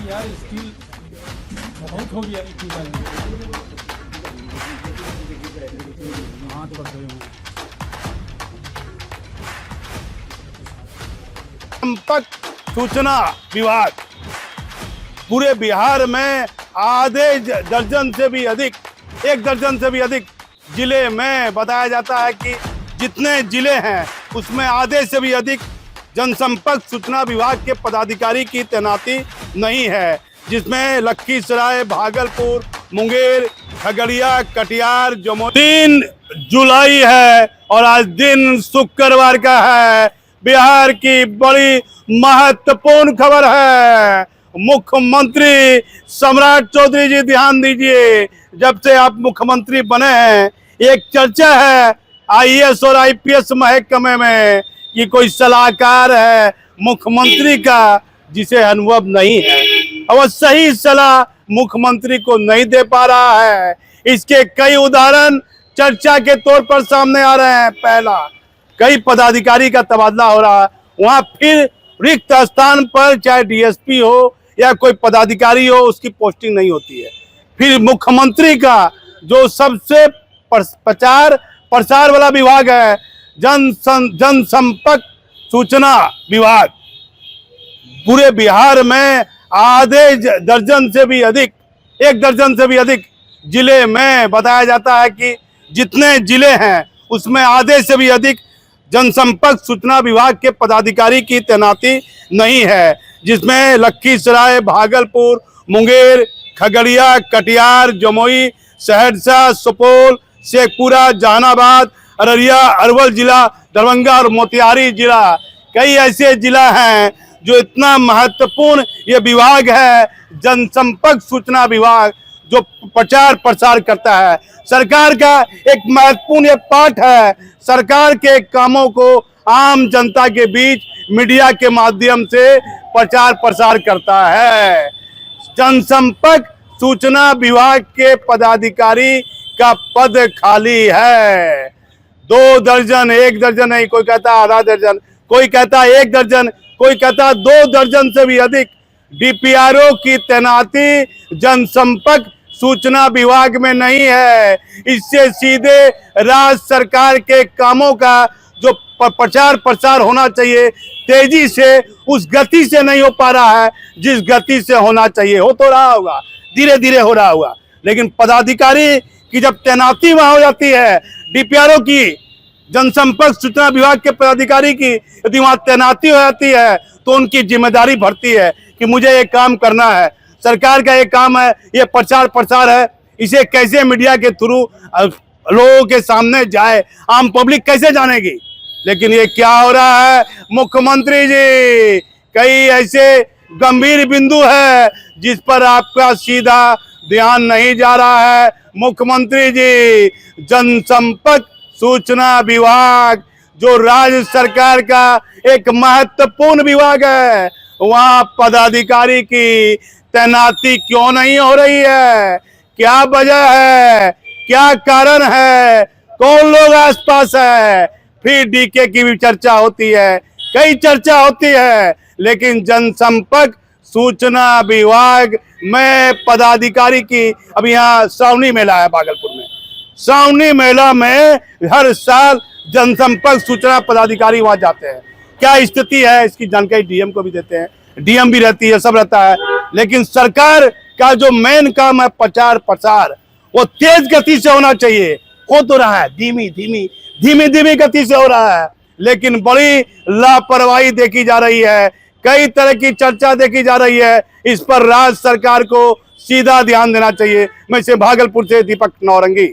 यार स्टील बहुत हो गया इतनी सारी हाथ पड़ गए हूँ। संपर्क सूचना विभाग पूरे बिहार में आधे दर्जन से भी अधिक, 1 दर्जन से भी अधिक जिले में बताया जाता है कि जितने जिले हैं उसमें आधे से भी अधिक जनसंपर्क सूचना विभाग के पदाधिकारी की तैनाती नहीं है, जिसमें लखीसराय, भागलपुर, मुंगेर, खगड़िया, कटिहार, जमुई। 3 जुलाई है और आज दिन शुक्रवार का है। बिहार की बड़ी महत्वपूर्ण खबर है। मुख्यमंत्री सम्राट चौधरी जी, ध्यान दीजिए, जब से आप मुख्यमंत्री बने हैं एक चर्चा है आईएएस और आईपीएस महकमे में कि कोई सलाहकार है मुख्यमंत्री का जिसे अनुभव नहीं है और सही सलाह मुख्यमंत्री को नहीं दे पा रहा है। इसके कई उदाहरण चर्चा के तौर पर सामने आ रहे हैं। पहला, कई पदाधिकारी का तबादला हो रहा है, वहां फिर रिक्त स्थान पर चाहे डीएसपी हो या कोई पदाधिकारी हो उसकी पोस्टिंग नहीं होती है। फिर मुख्यमंत्री का जो सबसे प्रचार प्रसार वाला विभाग है जनसंपर्क सूचना विभाग, पूरे बिहार में आधे दर्जन से भी अधिक, 1 दर्जन से भी अधिक जिले में बताया जाता है कि जितने जिले हैं उसमें आधे से भी अधिक जनसंपर्क सूचना विभाग के पदाधिकारी की तैनाती नहीं है, जिसमें लखीसराय, भागलपुर, मुंगेर, खगड़िया, कटिहार, जमुई, सहरसा, सुपौल, शेखपुरा, जहानाबाद, अररिया, अरवल जिला, दरभंगा और मोतिहारी जिला। कई ऐसे जिला हैं जो इतना महत्वपूर्ण ये विभाग है जनसंपर्क सूचना विभाग, जो प्रचार प्रसार करता है। सरकार का एक महत्वपूर्ण ये पार्ट है, सरकार के कामों को आम जनता के बीच मीडिया के माध्यम से प्रचार प्रसार करता है। जनसंपर्क सूचना विभाग के पदाधिकारी का पद खाली है। 2 दर्जन, 1 दर्जन नहीं, कोई कहता आधा दर्जन, कोई कहता 1 दर्जन, कोई कहता 2 दर्जन से भी अधिक डीपीआरओ की तैनाती जनसंपर्क सूचना विभाग में नहीं है। इससे सीधे राज्य सरकार के कामों का जो प्रचार प्रसार होना चाहिए तेजी से, उस गति से नहीं हो पा रहा है जिस गति से होना चाहिए। हो तो रहा होगा, धीरे धीरे हो रहा होगा, लेकिन पदाधिकारी की जब तैनाती वहां हो जाती है, डीपीआरओ की, जनसंपर्क सूचना विभाग के पदाधिकारी की यदि वहां तैनाती हो जाती है तो उनकी जिम्मेदारी बढ़ती है कि मुझे ये काम करना है। सरकार का ये काम है, ये प्रचार प्रसार है, इसे कैसे मीडिया के थ्रू लोगों के सामने जाए, आम पब्लिक कैसे जानेगी। लेकिन ये क्या हो रहा है मुख्यमंत्री जी, कई ऐसे गंभीर बिंदु है जिस पर आपका सीधा ध्यान नहीं जा रहा है। मुख्यमंत्री जी, जनसंपर्क सूचना विभाग जो राज्य सरकार का एक महत्वपूर्ण विभाग है, वहां पदाधिकारी की तैनाती क्यों नहीं हो रही है? क्या वजह है, क्या कारण है, कौन लोग आसपास है? फिर डीके की भी चर्चा होती है, कई चर्चा होती है, लेकिन जनसंपर्क सूचना विभाग में पदाधिकारी की, अभी यहाँ श्रावणी मेला है भागलपुर में, श्रावणी मेला में हर साल जनसंपर्क सूचना पदाधिकारी वहां जाते हैं। क्या स्थिति है इसकी जानकारी डीएम को भी देते हैं, डीएम भी रहती है, सब रहता है, लेकिन सरकार का जो मेन काम है प्रचार प्रसार, वो तेज गति से होना चाहिए। हो तो रहा है, धीमी धीमी गति से हो रहा है, लेकिन बड़ी लापरवाही देखी जा रही है, कई तरह की चर्चा देखी जा रही है। इस पर राज्य सरकार को सीधा ध्यान देना चाहिए। मैं से भागलपुर से दीपक नौरंगी।